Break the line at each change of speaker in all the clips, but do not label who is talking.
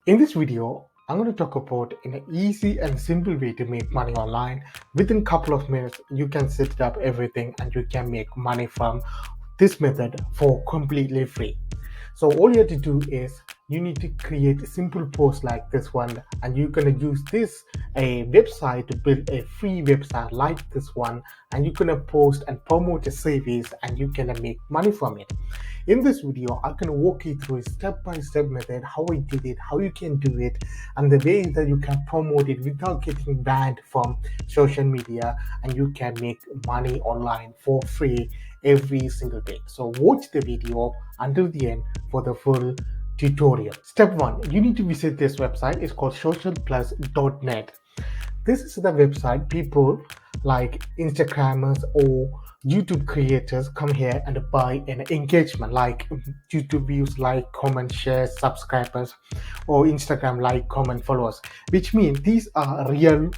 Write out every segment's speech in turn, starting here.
In this video, I'm going to talk about an easy and simple way to make money online. Within a couple of minutes, you can set up everything and you can make money from this method for completely free. So all you have to do is you need to create a simple post like this one, and you're going to use this a website to build a free website like this one, and you're going to post and promote a service and you can make money from it. In this video, I'm going to walk you through a step-by-step method, how I did it, how you can do it, and the way that you can promote it without getting banned from social media, and you can make money online for free every single day. So watch the video until the end for the full tutorial. Step 1, you need to visit this website. It's called socialplus.net. This is the website people like Instagrammers or YouTube creators come here and buy an engagement like YouTube views, like, comment, shares, subscribers, or Instagram like, comment, followers, which means these are real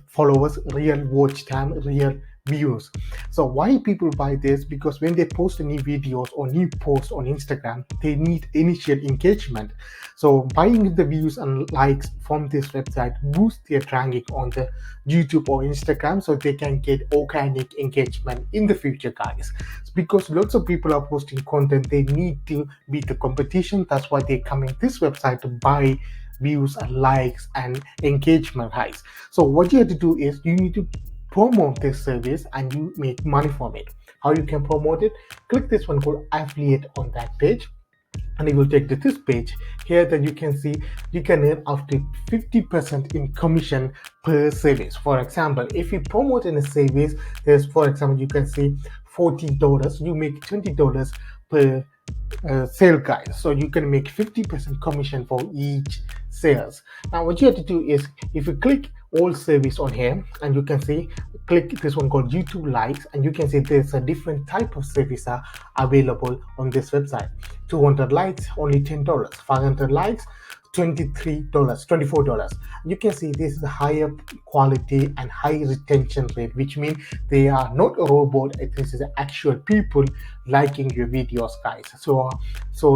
followers, real watch time, real views. So why people buy this? Because when they post new videos or new posts on Instagram, they need initial engagement. So buying the views and likes from this website boosts their ranking on the YouTube or Instagram, so they can get organic engagement in the future, guys. Because lots of people are posting content, they need to beat the competition. That's why they come in this website to buy views and likes and engagement highs. So what you have to do is you need to promote this service and you make money from it. How you can promote it? Click this one called affiliate on that page, and it will take to this page here. That you can see you can earn up to 50% in commission per service. For example, if you promote in a service, there's, for example, you can see $40, you make $20 per sale, guys. So you can make 50% commission for each sales. Now what you have to do is if you click all service on here, and you can see click this one called YouTube likes, and you can see there's a different type of service are available on this website. 200 likes only $10, 500 likes $23, $24. You can see this is a higher quality and high retention rate, which means they are not a robot. This is actual people liking your videos, guys. So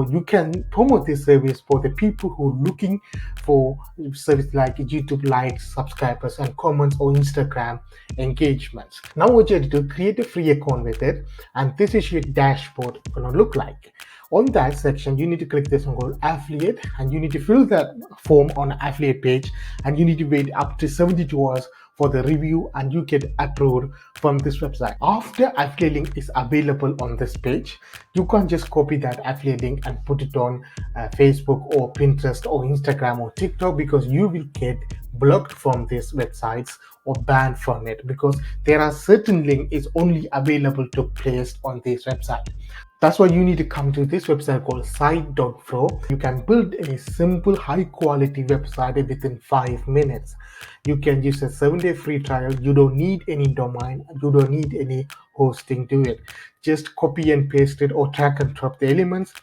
you can promote this service for the people who are looking for service like YouTube likes, subscribers, and comments, or Instagram engagements. Now what you have to do, create a free account with it, and this is your dashboard gonna look like. On that section, you need to click this one called affiliate, and you need to fill that form on affiliate page, and you need to wait up to 72 hours for the review, and you get approved from this website. After affiliate link is available on this page, you can just copy that affiliate link and put it on Facebook or Pinterest or Instagram or TikTok, because you will get blocked from these websites or banned from it, because there are certain links is only available to place on this website. That's why you need to come to this website called site.pro. You can build a simple high quality website within 5 minutes. You can use a 7-day free trial. You don't need any domain, you don't need any hosting to it. Just copy and paste it or drag and drop the elements.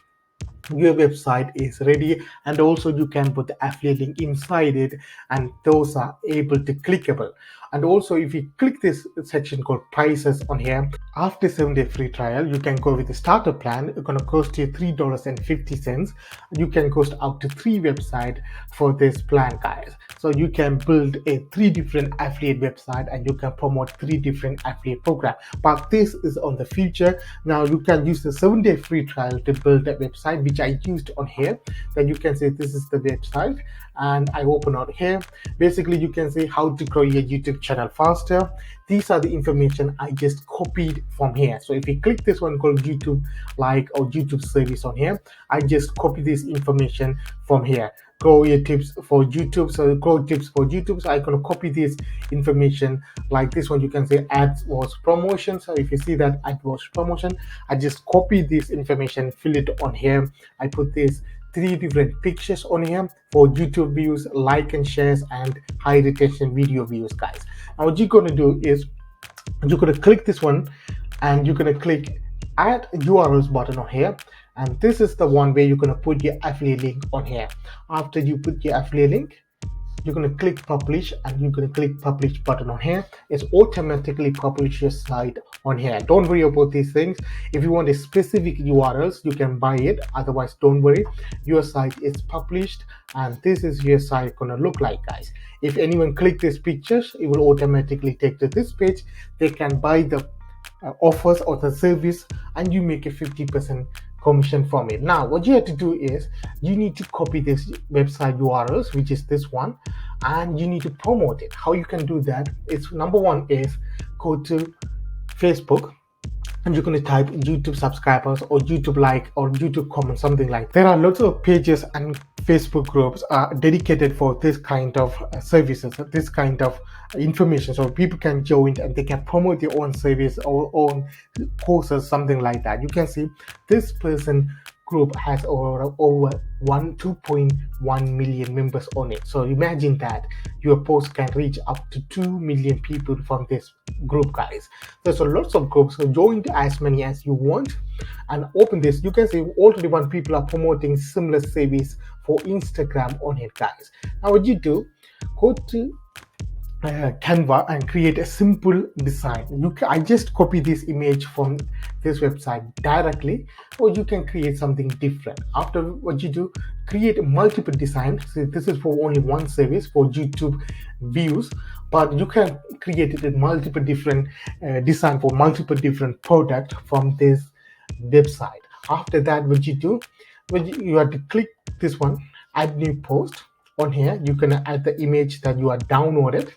Your website is ready, and also you can put the affiliate link inside it, and those are able to clickable. And also if you click this section called prices on here, after 7-day free trial, you can go with the starter plan. It's going to cost you $3.50. You can cost up to 3 websites for this plan, guys. So you can build a 3 different affiliate website, and you can promote 3 different affiliate programs. But this is on the future. Now you can use the 7-day free trial to build a website, which I used on here. Then you can say this is the website, and I open out here. Basically you can see how to grow your YouTube channel faster. These are the information I just copied from here. So if you click this one called YouTube like or YouTube service on here, I just copy this information from here. Grow your tips for YouTube. So grow tips for YouTube. So I'm gonna copy this information like this one. You can say AdWords promotion. So if you see that AdWords promotion, I just copy this information, fill it on here. I put this 3 different pictures on here for YouTube views, like and shares, and high retention video views, guys. Now what you're going to do is you're going to click this one, and you're going to click add URLs button on here, and this is the one where you're going to put your affiliate link on here. After you put your affiliate link, you're going to click publish, and you're going to click publish button on here. It's automatically publish your site on here. Don't worry about these things. If you want a specific URLs, you can buy it. Otherwise, don't worry, your site is published, and this is your site gonna look like, guys. If anyone click these pictures, it will automatically take to this page. They can buy the offers or the service, and you make a 50% commission from it. Now what you have to do is you need to copy this website URLs, which is this one, and you need to promote it. How you can do that is, number one is go to Facebook, and you're going to type YouTube subscribers or YouTube like or YouTube comment, something like that. There are lots of pages and Facebook groups are dedicated for this kind of services, this kind of information, so people can join and they can promote their own service or own courses, something like that. You can see this person group has over 2.1 million members on it. So imagine that your post can reach up to 2 million people from this group, guys. There's a lots of groups, so join as many as you want and open this. You can see already one people are promoting similar service for Instagram on it, guys. Now what you do, go to Canva and create a simple design. I just copy this image from this website directly, or you can create something different. After what you do, create multiple designs. So this is for only one service for YouTube views, but you can create it in multiple different design for multiple different products from this website. After that, what you do, you have to click this one, add new post. On here you can add the image that you are downloaded,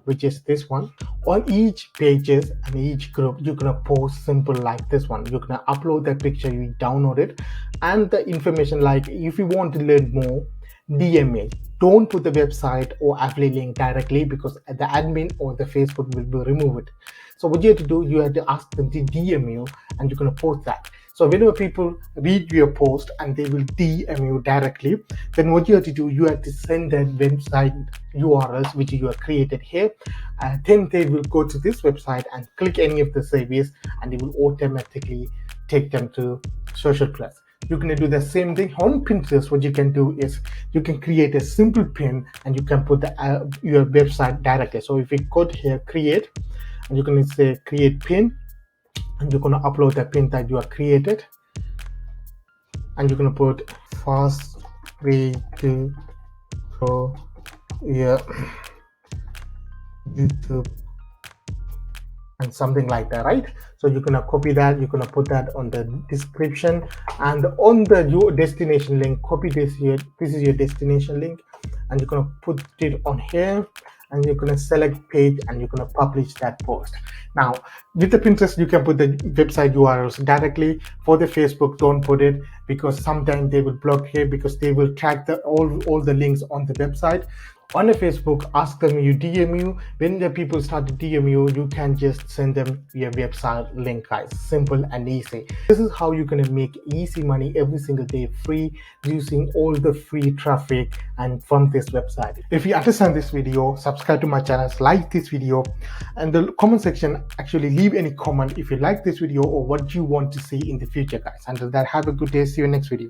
which is this one. On each pages and each group, you're gonna post simple like this one. You're gonna upload that picture you downloaded and the information, like if you want to learn more, DM me. Don't put the website or affiliate link directly, because the admin or the Facebook will be removed. So what you have to do, you have to ask them to DM you, and you're gonna post that. So whenever people read your post and they will DM you directly, then what you have to do, you have to send that website URLs which you have created here. Then they will go to this website and click any of the service, and it will automatically take them to Social Plus. You're going to do the same thing on Pinterest. What you can do is you can create a simple pin, and you can put your website directly. So if you go here, create, and you're going to say create pin, and you're going to upload the pin that you have created, and you're going to put fast way to grow your YouTube and something like that, right? So you're gonna copy that, you're gonna put that on the description, and on your destination link, copy this here. This is your destination link, and you're gonna put it on here, and you're gonna select page, and you're gonna publish that post. Now with the Pinterest, you can put the website URLs directly. For the Facebook, don't put it, because sometimes they will block here, because they will track all the links on the website. On the Facebook, ask them you DM you. When the people start to DM you, you can just send them your website link, guys. Simple and easy. This is how you're gonna make easy money every single day, free, using all the free traffic and from this website. If you understand this video, subscribe to my channel, like this video, and the comment section, actually leave any comment if you like this video or what you want to see in the future, guys. Until that, have a good day. See you next video.